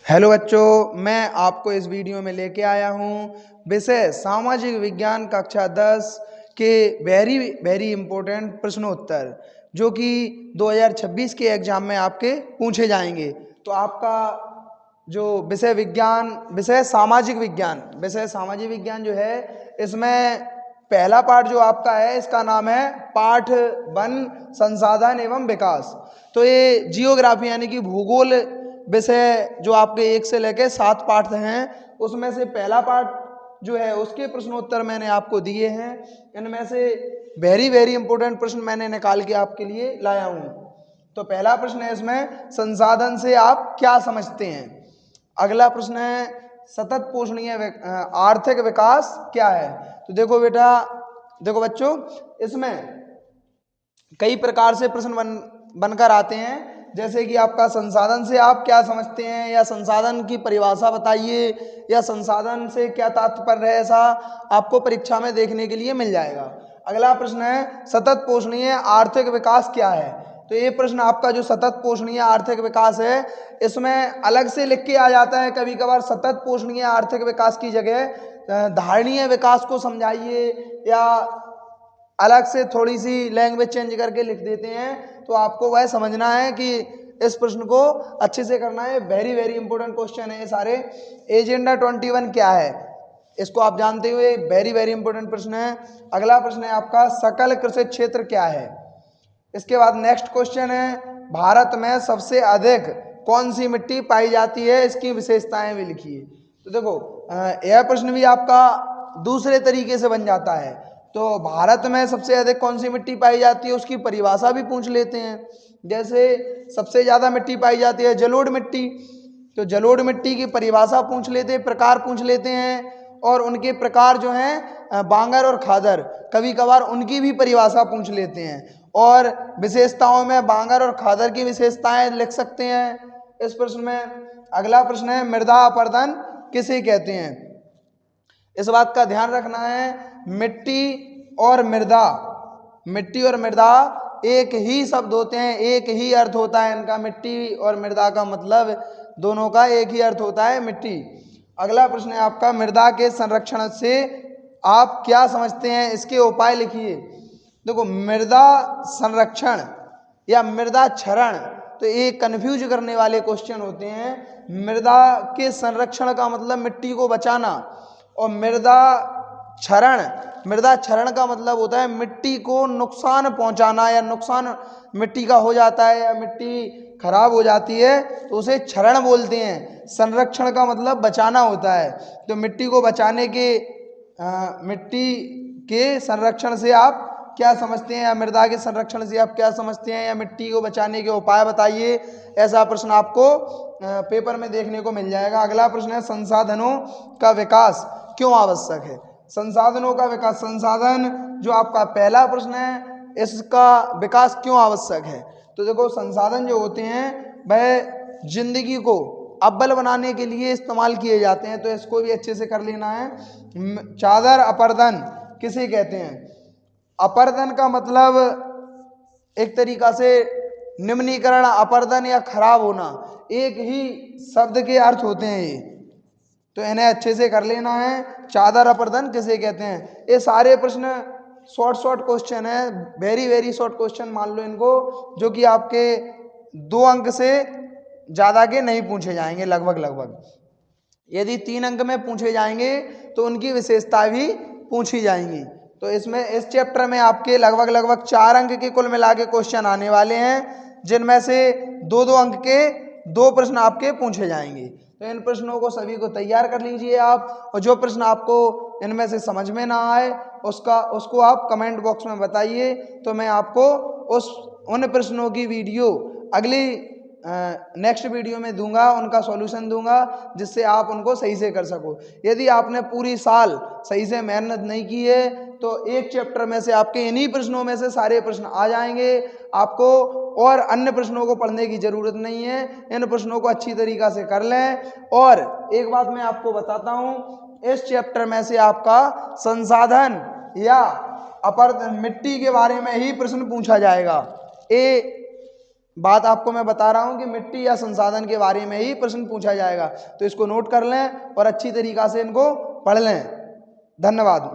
Hello बच्चों, मैं आपको इस वीडियो में लेके आया हूँ विषय सामाजिक विज्ञान कक्षा 10 के वेरी वेरी इम्पोर्टेंट प्रश्नोत्तर जो कि 2026 के एग्जाम में आपके पूछे जाएंगे। तो आपका जो विषय सामाजिक विज्ञान जो है, इसमें पहला पार्ट जो आपका है इसका नाम है पाठ वन संसाधन एवं विकास। तो ये जियोग्राफी यानी कि भूगोल विषय जो आपके 1 से लेकर 7 पाठ हैं, उसमें से पहला पार्ट जो है उसके प्रश्नोत्तर मैंने आपको दिए हैं। इनमें से वेरी वेरी इंपॉर्टेंट प्रश्न मैंने निकाल के आपके लिए लाया हूँ। तो पहला प्रश्न है इसमें, संसाधन से आप क्या समझते हैं। अगला प्रश्न है, सतत पोषणीय आर्थिक विकास क्या है। तो देखो बच्चों, इसमें कई प्रकार से प्रश्न बनकर आते हैं। जैसे कि आपका संसाधन से आप क्या समझते हैं, या संसाधन की परिभाषा बताइए, या संसाधन से क्या तात्पर्य है, ऐसा आपको परीक्षा में देखने के लिए मिल जाएगा। अगला प्रश्न है, सतत पोषणीय आर्थिक विकास क्या है। तो ये प्रश्न आपका जो सतत पोषणीय आर्थिक विकास है, इसमें अलग से लिख के आ जाता है कभी कभार सतत पोषणीय आर्थिक विकास की जगह धारणीय विकास को समझाइए, या अलग से थोड़ी सी लैंग्वेज चेंज करके लिख देते हैं। तो आपको वह समझना है कि इस प्रश्न को अच्छे से करना है। वेरी वेरी इंपॉर्टेंट क्वेश्चन है ये सारे। एजेंडा 21 क्या है, इसको आप जानते हुए वेरी वेरी इंपॉर्टेंट प्रश्न है। अगला प्रश्न है आपका, सकल कृषि क्षेत्र क्या है। इसके बाद नेक्स्ट क्वेश्चन है, भारत में सबसे अधिक कौन सी मिट्टी पाई जाती है, इसकी विशेषताएं भी लिखिए। तो देखो, यह प्रश्न भी आपका दूसरे तरीके से बन जाता है। तो भारत में सबसे अधिक कौन सी मिट्टी पाई जाती है, उसकी परिभाषा भी पूछ लेते हैं। जैसे सबसे ज्यादा मिट्टी पाई जाती है जलोढ़ मिट्टी, तो जलोढ़ मिट्टी की परिभाषा पूछ लेते हैं, प्रकार पूछ लेते हैं। और उनके प्रकार जो हैं बांगर और खादर, कभी कभार उनकी भी परिभाषा पूछ लेते हैं। और विशेषताओं में बांगर और खादर की विशेषताएं लिख सकते हैं इस प्रश्न में। अगला प्रश्न है, मृदा अपरदन किसे कहते हैं। इस बात का ध्यान रखना है, मिट्टी और मृदा एक ही शब्द होते हैं, एक ही अर्थ होता है इनका। मिट्टी और मृदा का मतलब दोनों का एक ही अर्थ होता है, मिट्टी। अगला प्रश्न है आपका, मृदा के संरक्षण से आप क्या समझते हैं, इसके उपाय लिखिए। देखो, मृदा संरक्षण या मृदा क्षरण, तो ये कंफ्यूज करने वाले क्वेश्चन होते हैं। मृदा के संरक्षण का मतलब मिट्टी को बचाना, और मृदा क्षरण का मतलब होता है मिट्टी को नुकसान पहुंचाना, या नुकसान मिट्टी का हो जाता है या मिट्टी खराब हो जाती है तो उसे क्षरण बोलते हैं। संरक्षण का मतलब बचाना होता है। तो मिट्टी को बचाने के मिट्टी के संरक्षण से आप क्या समझते हैं, या मृदा के संरक्षण से आप क्या समझते हैं, या मिट्टी को बचाने के उपाय बताइए। ऐसा प्रश्न आपको पेपर में देखने को मिल जाएगा। अगला प्रश्न है, संसाधनों का विकास क्यों आवश्यक है। संसाधनों का विकास, संसाधन जो आपका पहला प्रश्न है, इसका विकास क्यों आवश्यक है। तो देखो, संसाधन जो होते हैं वह जिंदगी को अव्वल बनाने के लिए इस्तेमाल किए जाते हैं। तो इसको भी अच्छे से कर लेना है। चादर अपर्दन किसे कहते हैं। अपर्दन का मतलब एक तरीका से निम्नीकरण, अपर्दन या खराब होना, एक ही शब्द के अर्थ होते हैं ये, तो इन्हें अच्छे से कर लेना है। चादर अपर्दन किसे कहते हैं। ये सारे प्रश्न शॉर्ट क्वेश्चन है, वेरी वेरी शॉर्ट क्वेश्चन मान लो इनको, जो कि आपके 2 अंक से ज्यादा के नहीं पूछे जाएंगे लगभग। यदि 3 अंक में पूछे जाएंगे तो उनकी विशेषता भी पूछी जाएंगी। तो इसमें इस चैप्टर में आपके लगभग 4 अंक के कुल मिला के क्वेश्चन आने वाले हैं, जिनमें से 2-2 अंक के 2 प्रश्न आपके पूछे जाएंगे। तो इन प्रश्नों को सभी को तैयार कर लीजिए आप, और जो प्रश्न आपको इनमें से समझ में ना आए उसको आप कमेंट बॉक्स में बताइए। तो मैं आपको उन प्रश्नों की वीडियो अगली नेक्स्ट वीडियो में दूंगा, उनका सॉल्यूशन दूंगा, जिससे आप उनको सही से कर सको। यदि आपने पूरी साल सही से मेहनत नहीं की है तो एक चैप्टर में से आपके इन्हीं प्रश्नों में से सारे प्रश्न आ जाएंगे। आपको और अन्य प्रश्नों को पढ़ने की जरूरत नहीं है, इन प्रश्नों को अच्छी तरीका से कर लें। और एक बात मैं आपको बताता हूं, इस चैप्टर में से आपका संसाधन या मिट्टी के बारे में ही प्रश्न पूछा जाएगा। बात आपको मैं बता रहा हूं कि मिट्टी या संसाधन के बारे में ही प्रश्न पूछा जाएगा, तो इसको नोट कर लें और अच्छी तरीका से इनको पढ़ लें। धन्यवाद।